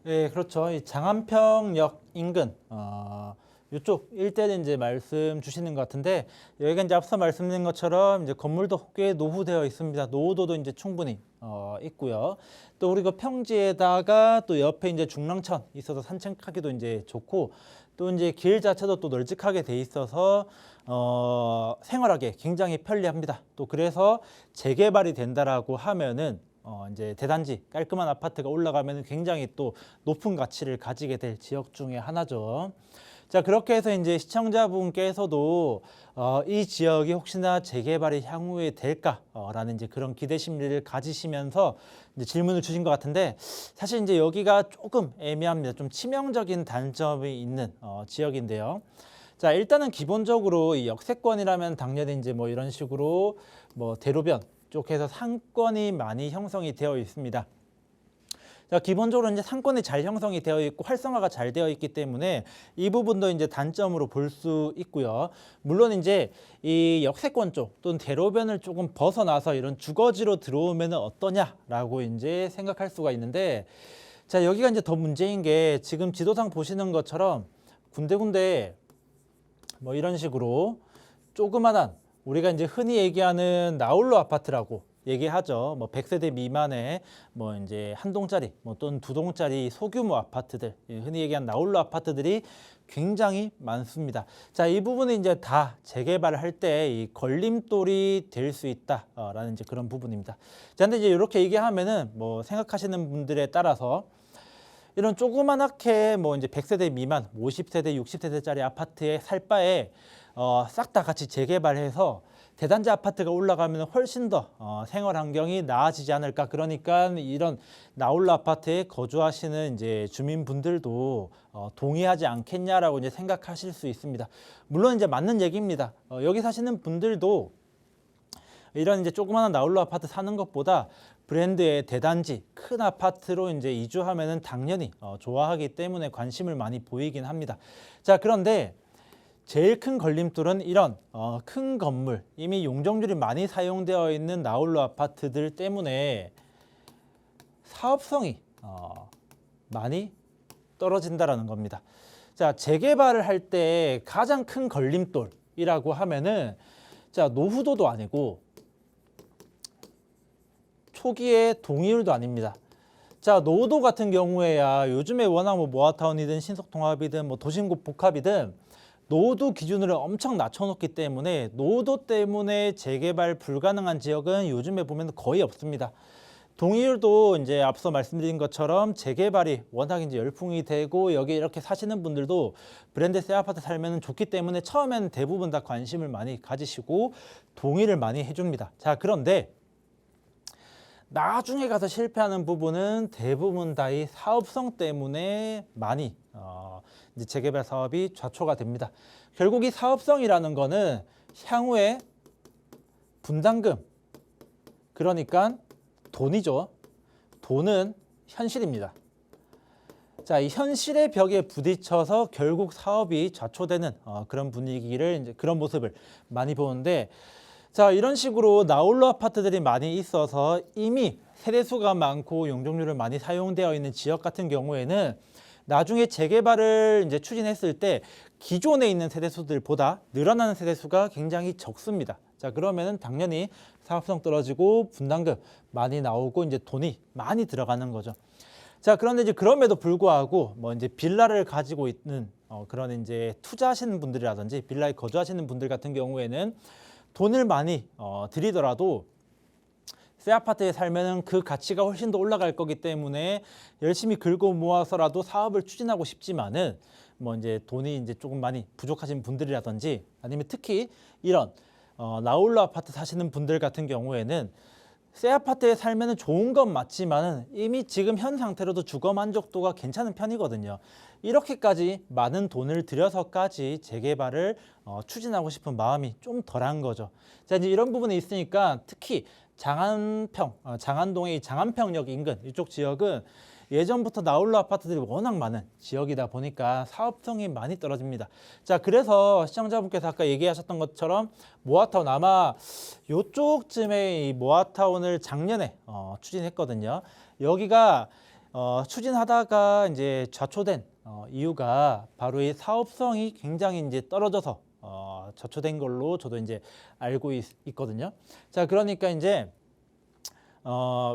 네, 그렇죠. 이 장안평역 인근 이쪽 일대를 이제 말씀 주시는 것 같은데 여기가 이제 앞서 말씀드린 것처럼 이제 건물도 꽤 노후되어 있습니다. 노후도도 이제 충분히 있고요. 또 우리 그 평지에다가 또 옆에 이제 중랑천 있어서 산책하기도 이제 좋고 또 이제 길 자체도 또 널찍하게 돼 있어서 생활하기 굉장히 편리합니다. 또 그래서 재개발이 된다라고 하면은 이제 대단지 깔끔한 아파트가 올라가면 굉장히 또 높은 가치를 가지게 될 지역 중에 하나죠. 자, 그렇게 해서 이제 시청자분께서도 이 지역이 혹시나 재개발이 향후에 될까라는 이제 그런 기대 심리를 가지시면서 이제 질문을 주신 것 같은데 사실 이제 여기가 조금 애매합니다. 좀 치명적인 단점이 있는 지역인데요. 자, 일단은 기본적으로 이 역세권이라면 당연히 이제 뭐 이런 식으로 뭐 대로변 쪽에서 상권이 많이 형성이 되어 있습니다. 자, 기본적으로 이제 상권이 잘 형성이 되어 있고 활성화가 잘 되어 있기 때문에 이 부분도 이제 단점으로 볼 수 있고요. 물론 이제 이 역세권 쪽 또는 대로변을 조금 벗어나서 이런 주거지로 들어오면 어떠냐라고 이제 생각할 수가 있는데 자, 여기가 이제 더 문제인 게 지금 지도상 보시는 것처럼 군데군데 뭐 이런 식으로 조그만한 우리가 이제 흔히 얘기하는 나홀로 아파트라고 얘기하죠. 뭐 100세대 미만의 뭐 이제 한 동짜리 뭐 또는 두 동짜리 소규모 아파트들, 흔히 얘기한 나홀로 아파트들이 굉장히 많습니다. 자, 이 부분은 이제 다 재개발을 할 때 이 걸림돌이 될 수 있다라는 이제 그런 부분입니다. 자, 근데 이제 이렇게 얘기하면은 뭐 생각하시는 분들에 따라서 이런 조그만하게 뭐 이제 100세대 미만, 50세대, 60세대짜리 아파트에 살 바에 싹 다 같이 재개발해서 대단지 아파트가 올라가면 훨씬 더 생활 환경이 나아지지 않을까. 그러니까 이런 나홀로 아파트에 거주하시는 이제 주민분들도 동의하지 않겠냐라고 이제 생각하실 수 있습니다. 물론 이제 맞는 얘기입니다. 여기 사시는 분들도 이런 이제 조그마한 나홀로 아파트 사는 것보다 브랜드의 대단지, 큰 아파트로 이제 이주하면은 당연히 좋아하기 때문에 관심을 많이 보이긴 합니다. 자, 그런데 제일 큰 걸림돌은 이런 큰 건물, 이미 용적률이 많이 사용되어 있는 나홀로 아파트들 때문에 사업성이 많이 떨어진다라는 겁니다. 자, 재개발을 할 때 가장 큰 걸림돌이라고 하면은 자, 노후도도 아니고 초기의 동의율도 아닙니다. 자, 노후도 같은 경우에야 요즘에 워낙 뭐 모아타운이든 신속통합이든 뭐 도심구 복합이든 노후도 기준을 엄청 낮춰놓기 때문에 노후도 때문에 재개발 불가능한 지역은 요즘에 보면 거의 없습니다. 동의율도 이제 앞서 말씀드린 것처럼 재개발이 워낙 이제 열풍이 되고 여기 이렇게 사시는 분들도 브랜드 새 아파트 살면 좋기 때문에 처음에는 대부분 다 관심을 많이 가지시고 동의를 많이 해줍니다. 자, 그런데 나중에 가서 실패하는 부분은 대부분 다 이 사업성 때문에 많이 이제 재개발 사업이 좌초가 됩니다. 결국 이 사업성이라는 거는 향후에 분담금, 그러니까 돈이죠. 돈은 현실입니다. 자, 이 현실의 벽에 부딪혀서 결국 사업이 좌초되는 그런 분위기를 이제 그런 모습을 많이 보는데, 자, 이런 식으로 나홀로 아파트들이 많이 있어서 이미 세대수가 많고 용적률을 많이 사용되어 있는 지역 같은 경우에는 나중에 재개발을 이제 추진했을 때 기존에 있는 세대수들보다 늘어나는 세대수가 굉장히 적습니다. 자, 그러면은 당연히 사업성 떨어지고 분담금 많이 나오고 이제 돈이 많이 들어가는 거죠. 자, 그런데 이제 그럼에도 불구하고 뭐 이제 빌라를 가지고 있는 그런 이제 투자하시는 분들이라든지 빌라에 거주하시는 분들 같은 경우에는 돈을 많이 들이더라도 새 아파트에 살면은 그 가치가 훨씬 더 올라갈 거기 때문에 열심히 긁어 모아서라도 사업을 추진하고 싶지만은 뭐 이제 돈이 이제 조금 많이 부족하신 분들이라든지 아니면 특히 이런 나홀로 아파트 사시는 분들 같은 경우에는 새 아파트에 살면은 좋은 건 맞지만은 이미 지금 현 상태로도 주거 만족도가 괜찮은 편이거든요. 이렇게까지 많은 돈을 들여서까지 재개발을 추진하고 싶은 마음이 좀 덜한 거죠. 자, 이제 이런 부분이 있으니까 특히 장안동의 장안평역 인근 이쪽 지역은 예전부터 나홀로 아파트들이 워낙 많은 지역이다 보니까 사업성이 많이 떨어집니다. 자, 그래서 시청자분께서 아까 얘기하셨던 것처럼 모아타운 아마 요쪽쯤에 이 모아타운을 작년에 추진했거든요. 여기가 추진하다가 이제 좌초된 이유가 바로 이 사업성이 굉장히 이제 떨어져서 좌초된 걸로 저도 이제 알고 있거든요. 자, 그러니까 이제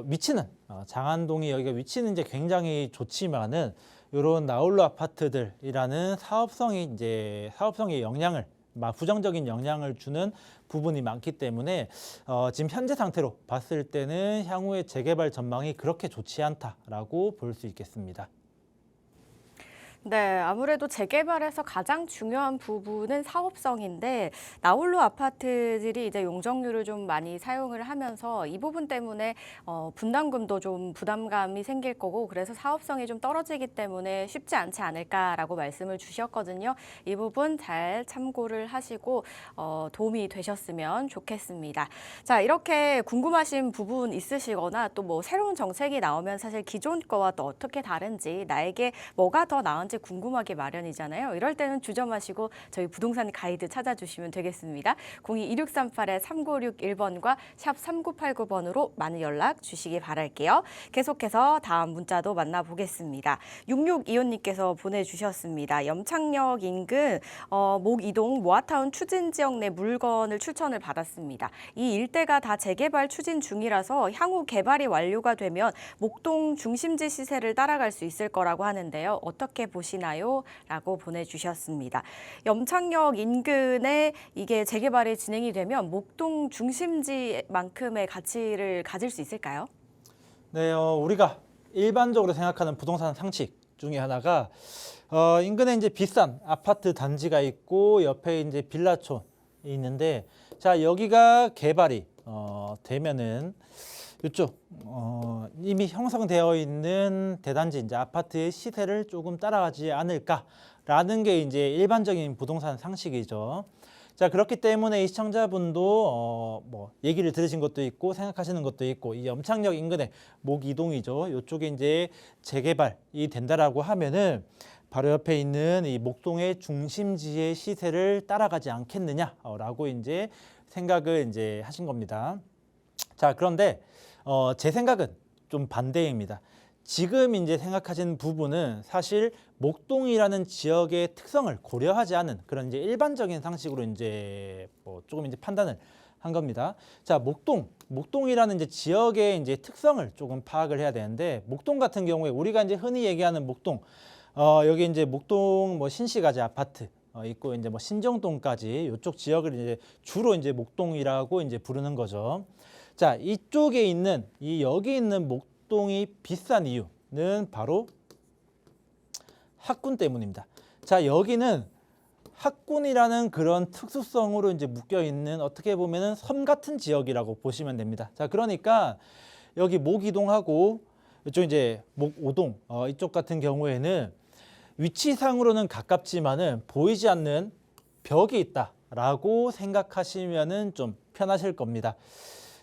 위치는 장안동이 여기가 위치는 이제 굉장히 좋지만은 이런 나홀로 아파트들이라는 사업성의 영향을 부정적인 영향을 주는 부분이 많기 때문에 지금 현재 상태로 봤을 때는 향후의 재개발 전망이 그렇게 좋지 않다라고 볼 수 있겠습니다. 네, 아무래도 재개발에서 가장 중요한 부분은 사업성인데 나홀로 아파트들이 이제 용적률을 좀 많이 사용을 하면서 이 부분 때문에 분담금도 좀 부담감이 생길 거고 그래서 사업성이 좀 떨어지기 때문에 쉽지 않지 않을까라고 말씀을 주셨거든요. 이 부분 잘 참고를 하시고 도움이 되셨으면 좋겠습니다. 자, 이렇게 궁금하신 부분 있으시거나 또 뭐 새로운 정책이 나오면 사실 기존 거와 또 어떻게 다른지 나에게 뭐가 더 나은지 번씩 궁금하게 마련이잖아요. 이럴 때는 주저마시고 저희 부동산 가이드 찾아주시면 되겠습니다. 02-2638-3961번과 샵 3989번으로 많은 연락 주시기 바랄게요. 계속해서 다음 문자도 만나보겠습니다. 6625님께서 보내주셨습니다. 염창역 인근 목이동 모아타운 추진 지역 내 물건을 추천을 받았습니다. 이 일대가 다 재개발 추진 중이라서 향후 개발이 완료가 되면 목동 중심지 시세를 따라갈 수 있을 거라고 하는데요. 어떻게 보시나요? 라고 보내주셨습니다. 염창역 인근에 이게 재개발이 진행이 되면 목동 중심지만큼의 가치를 가질 수 있을까요? 네, 우리가 일반적으로 생각하는 부동산 상식 중에 하나가 인근에 이제 비싼 아파트 단지가 있고 옆에 이제 빌라촌이 있는데, 자 여기가 개발이 되면은 이쪽 이미 형성되어 있는 대단지 이제 아파트의 시세를 조금 따라가지 않을까라는 게 이제 일반적인 부동산 상식이죠. 자 그렇기 때문에 이 시청자분도 뭐 얘기를 들으신 것도 있고 생각하시는 것도 있고, 이 염창역 인근의 목이동이죠. 이쪽에 이제 재개발이 된다라고 하면은 바로 옆에 있는 이 목동의 중심지의 시세를 따라가지 않겠느냐라고 이제 생각을 이제 하신 겁니다. 자 그런데 제 생각은 좀 반대입니다. 지금 이제 생각하시는 부분은 사실 목동이라는 지역의 특성을 고려하지 않은 그런 이제 일반적인 상식으로 이제 뭐 조금 이제 판단을 한 겁니다. 자, 목동이라는 이제 지역의 이제 특성을 조금 파악을 해야 되는데, 목동 같은 경우에 우리가 이제 흔히 얘기하는 목동, 여기 이제 목동 뭐 신시가지 아파트 있고 이제 뭐 신정동까지 이쪽 지역을 이제 주로 이제 목동이라고 이제 부르는 거죠. 자, 이쪽에 있는 여기 있는 목동이 비싼 이유는 바로 학군 때문입니다. 자, 여기는 학군이라는 그런 특수성으로 이제 묶여 있는 어떻게 보면은 섬 같은 지역이라고 보시면 됩니다. 자, 그러니까 여기 목이동하고 이쪽 이제 목오동 이쪽 같은 경우에는 위치상으로는 가깝지만은 보이지 않는 벽이 있다라고 생각하시면은 좀 편하실 겁니다.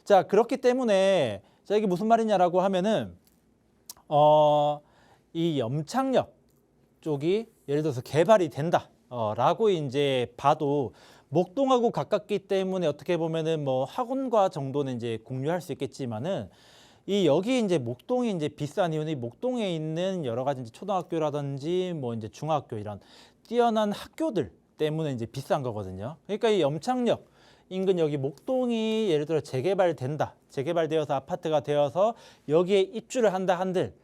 자, 그렇기 때문에 자, 이게 무슨 말이냐라고 하면은 이 염창역 쪽이 예를 들어서 개발이 된다 라고 이제 봐도 목동하고 가깝기 때문에 어떻게 보면은 뭐 학원과 정도는 이제 공유할 수 있겠지만은 이 여기 이제 목동이 이제 비싼 이유는 이 목동에 있는 여러 가지 이제 초등학교라든지 뭐 이제 중학교 이런 뛰어난 학교들 때문에 이제 비싼 거거든요. 그러니까 이 염창역 인근 여기 목동이 예를 들어 재개발되어서 아파트가 되어서 여기에 입주를 한다 한들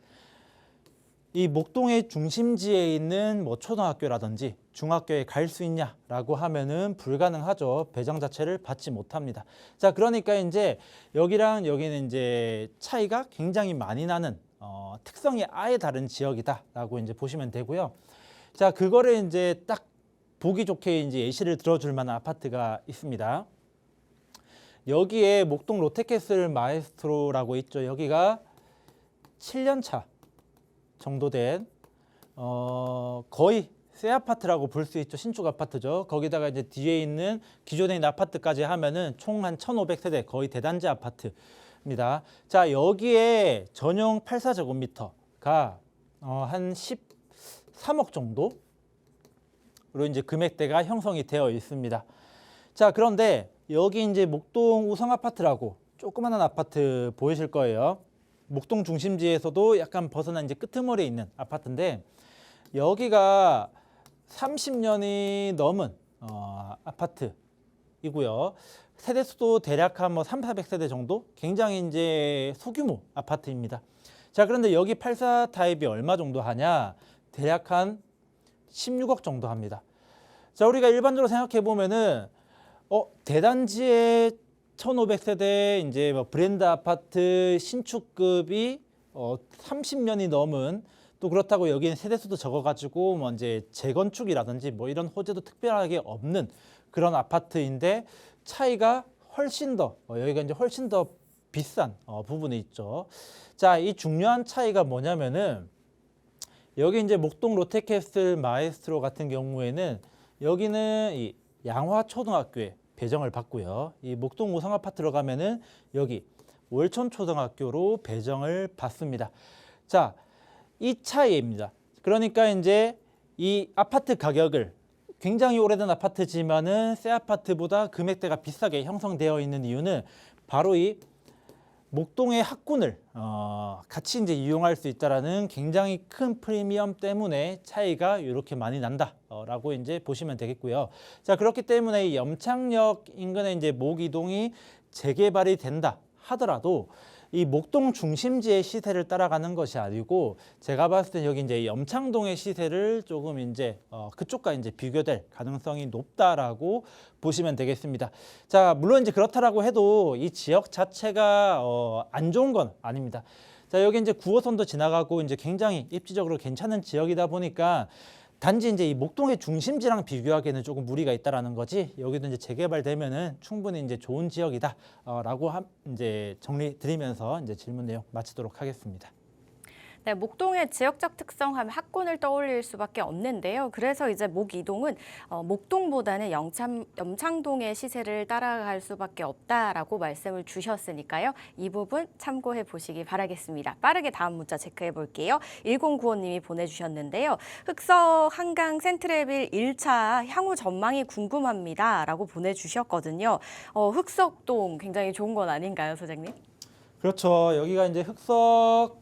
이 목동의 중심지에 있는 뭐 초등학교라든지 중학교에 갈 수 있냐라고 하면은 불가능하죠. 배정 자체를 받지 못합니다. 자, 그러니까 이제 여기랑 여기는 이제 차이가 굉장히 많이 나는 특성이 아예 다른 지역이다라고 이제 보시면 되고요. 자, 그거를 이제 딱 보기 좋게 이제 예시를 들어줄 만한 아파트가 있습니다. 여기에 목동 롯데캐슬 마에스트로라고 있죠. 여기가 7년 차 정도 된 거의 새 아파트라고 볼 수 있죠. 신축 아파트죠. 거기다가 이제 뒤에 있는 기존에 있는 아파트까지 하면은 총 한 1,500세대 거의 대단지 아파트입니다. 자, 여기에 전용 84제곱미터가 한 13억 정도로 이제 금액대가 형성이 되어 있습니다. 자, 그런데 여기 이제 목동 우성 아파트라고 조그마한 아파트 보이실 거예요. 목동 중심지에서도 약간 벗어난 이제 끄트머리에 있는 아파트인데 여기가 30년이 넘은 아파트이고요. 세대수도 대략 한 뭐 300-400세대 정도? 굉장히 이제 소규모 아파트입니다. 자, 그런데 여기 84 타입이 얼마 정도 하냐? 대략 한 16억 정도 합니다. 자, 우리가 일반적으로 생각해 보면은 대단지에 1,500세대 이제 뭐 브랜드 아파트 신축급이 30년이 넘은, 또 그렇다고 여기는 세대수도 적어가지고 뭐 이제 재건축이라든지 뭐 이런 호재도 특별하게 없는 그런 아파트인데 차이가 훨씬 더 여기가 이제 훨씬 더 비싼 부분이 있죠. 자, 이 중요한 차이가 뭐냐면은 여기 이제 목동 롯데캐슬 마에스트로 같은 경우에는 여기는 이 양화초등학교에 배정을 받고요. 이 목동 우성 아파트로 가면은 여기 월천초등학교로 배정을 받습니다. 자, 이 차이입니다. 그러니까 이제 이 아파트 가격을 굉장히 오래된 아파트지만은 새 아파트보다 금액대가 비싸게 형성되어 있는 이유는 바로 이 목동의 학군을 같이 이제 이용할 수 있다라는 굉장히 큰 프리미엄 때문에 차이가 이렇게 많이 난다라고 이제 보시면 되겠고요. 자, 그렇기 때문에 이 염창역 인근에 이제 목 이동이 재개발이 된다 하더라도 이 목동 중심지의 시세를 따라가는 것이 아니고 제가 봤을 때 여기 이제 염창동의 시세를 조금 이제 그쪽과 이제 비교될 가능성이 높다라고 보시면 되겠습니다. 자, 물론 이제 그렇다라고 해도 이 지역 자체가 안 좋은 건 아닙니다. 자, 여기 이제 9호선도 지나가고 이제 굉장히 입지적으로 괜찮은 지역이다 보니까 단지 이제 이 목동의 중심지랑 비교하기에는 조금 무리가 있다라는 거지. 여기도 이제 재개발되면은 충분히 이제 좋은 지역이다라고 이제 정리 드리면서 이제 질문 내용 마치도록 하겠습니다. 네, 목동의 지역적 특성하면 학군을 떠올릴 수밖에 없는데요. 그래서 이제 목 이동은 목동보다는 염창동의 시세를 따라갈 수밖에 없다라고 말씀을 주셨으니까요. 이 부분 참고해 보시기 바라겠습니다. 빠르게 다음 문자 체크해 볼게요. 1095님이 보내주셨는데요. 흑석 한강 센트레빌 1차 향후 전망이 궁금합니다. 라고 보내주셨거든요. 흑석동 굉장히 좋은 건 아닌가요, 소장님? 그렇죠. 여기가 이제 흑석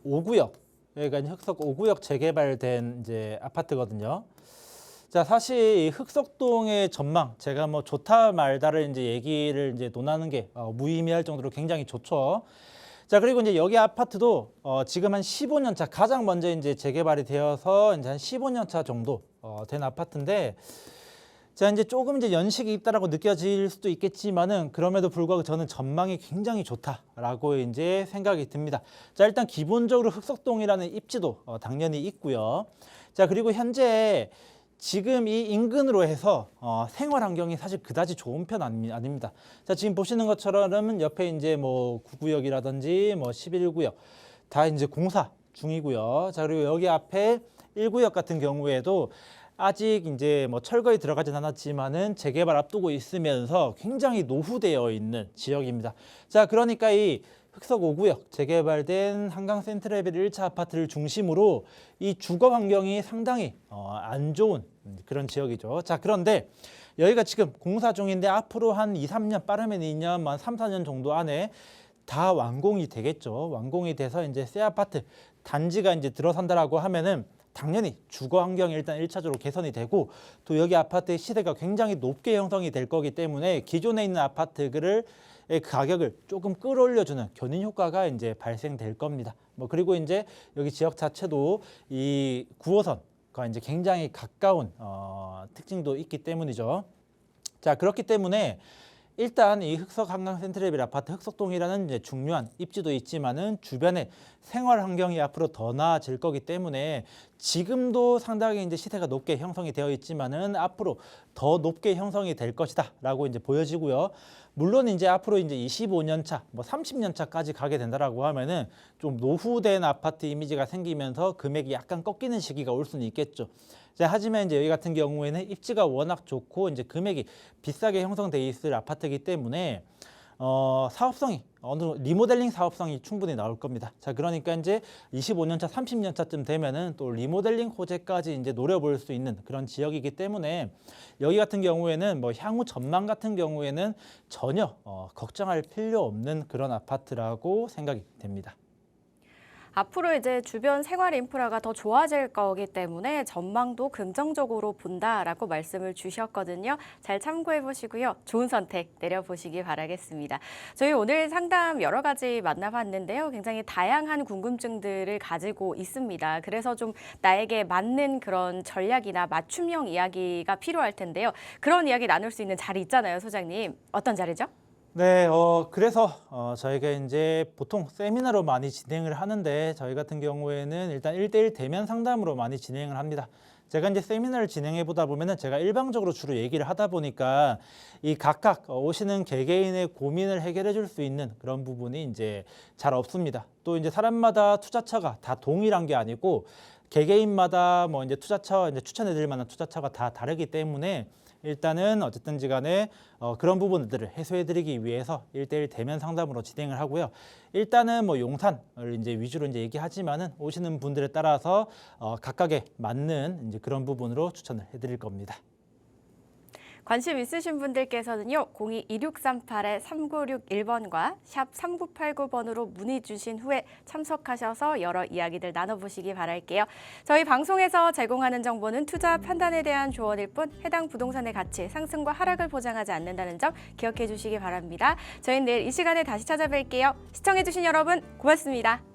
5구역, 여기가 이제 흑석 5구역 재개발된 이제 아파트거든요. 자, 사실 이 흑석동의 전망, 제가 뭐 좋다 말다를 이제 얘기를 이제 논하는 게 무의미할 정도로 굉장히 좋죠. 자, 그리고 이제 여기 아파트도 지금 한 15년 차, 가장 먼저 이제 재개발이 되어서 이제 한 15년 차 정도 된 아파트인데, 자, 이제 조금 이제 연식이 있다라고 느껴질 수도 있겠지만은 그럼에도 불구하고 저는 전망이 굉장히 좋다라고 이제 생각이 듭니다. 자, 일단 기본적으로 흑석동이라는 입지도 당연히 있고요. 자, 그리고 현재 지금 이 인근으로 해서 생활 환경이 사실 그다지 좋은 편 아닙니다. 자, 지금 보시는 것처럼 옆에 이제 뭐 9구역이라든지 뭐 11구역 다 이제 공사 중이고요. 자, 그리고 여기 앞에 1구역 같은 경우에도 아직 이제 뭐 철거에 들어가진 않았지만은 재개발 앞두고 있으면서 굉장히 노후되어 있는 지역입니다. 자, 그러니까 이 흑석 5구역 재개발된 한강 센트레빌 1차 아파트를 중심으로 이 주거 환경이 상당히 안 좋은 그런 지역이죠. 자, 그런데 여기가 지금 공사 중인데 앞으로 한 2, 3년, 빠르면 2년, 한 3, 4년 정도 안에 다 완공이 되겠죠. 완공이 돼서 이제 새 아파트 단지가 이제 들어선다라고 하면은 당연히 주거 환경이 일단 1차적으로 개선이 되고 또 여기 아파트의 시세가 굉장히 높게 형성이 될 거기 때문에 기존에 있는 아파트들의 가격을 조금 끌어올려주는 견인 효과가 이제 발생될 겁니다. 뭐 그리고 이제 여기 지역 자체도 이 9호선과 이제 굉장히 가까운 특징도 있기 때문이죠. 자, 그렇기 때문에 일단 이 흑석 한강 센트레빌 아파트 흑석동이라는 이제 중요한 입지도 있지만은 주변에 생활 환경이 앞으로 더 나아질 거기 때문에 지금도 상당히 이제 시세가 높게 형성이 되어 있지만은 앞으로 더 높게 형성이 될 것이다라고 이제 보여지고요. 물론 이제 앞으로 이제 25년 차, 뭐 30년 차까지 가게 된다라고 하면은 좀 노후된 아파트 이미지가 생기면서 금액이 약간 꺾이는 시기가 올 수는 있겠죠. 자, 하지만 이제 여기 같은 경우에는 입지가 워낙 좋고 이제 금액이 비싸게 형성돼 있을 아파트이기 때문에 사업성이 리모델링 사업성이 충분히 나올 겁니다. 자, 그러니까 이제 25년 차, 30년 차쯤 되면은 또 리모델링 호재까지 이제 노려볼 수 있는 그런 지역이기 때문에 여기 같은 경우에는 뭐 향후 전망 같은 경우에는 전혀 걱정할 필요 없는 그런 아파트라고 생각이 됩니다. 앞으로 이제 주변 생활 인프라가 더 좋아질 거기 때문에 전망도 긍정적으로 본다라고 말씀을 주셨거든요. 잘 참고해 보시고요. 좋은 선택 내려보시기 바라겠습니다. 저희 오늘 상담 여러 가지 만나봤는데요. 굉장히 다양한 궁금증들을 가지고 있습니다. 그래서 좀 나에게 맞는 그런 전략이나 맞춤형 이야기가 필요할 텐데요. 그런 이야기 나눌 수 있는 자리 있잖아요, 소장님. 어떤 자리죠? 네, 그래서 저희가 이제 보통 세미나로 많이 진행을 하는데 저희 같은 경우에는 일단 1대1 대면 상담으로 많이 진행을 합니다. 제가 이제 세미나를 진행해 보다 보면은 제가 일방적으로 주로 얘기를 하다 보니까 이 각각 오시는 개개인의 고민을 해결해 줄 수 있는 그런 부분이 이제 잘 없습니다. 또 이제 사람마다 투자처가 다 동일한 게 아니고 개개인마다 뭐 이제 투자처 이제 추천해 드릴 만한 투자처가 다 다르기 때문에 일단은 어쨌든지 간에 그런 부분들을 해소해드리기 위해서 1대1 대면 상담으로 진행을 하고요. 일단은 뭐 용산을 이제 위주로 이제 얘기하지만은 오시는 분들에 따라서 각각에 맞는 이제 그런 부분으로 추천을 해드릴 겁니다. 관심 있으신 분들께서는요. 02-2638-3961번과 샵 3989번으로 문의 주신 후에 참석하셔서 여러 이야기들 나눠보시기 바랄게요. 저희 방송에서 제공하는 정보는 투자 판단에 대한 조언일 뿐 해당 부동산의 가치, 상승과 하락을 보장하지 않는다는 점 기억해 주시기 바랍니다. 저희는 내일 이 시간에 다시 찾아뵐게요. 시청해 주신 여러분 고맙습니다.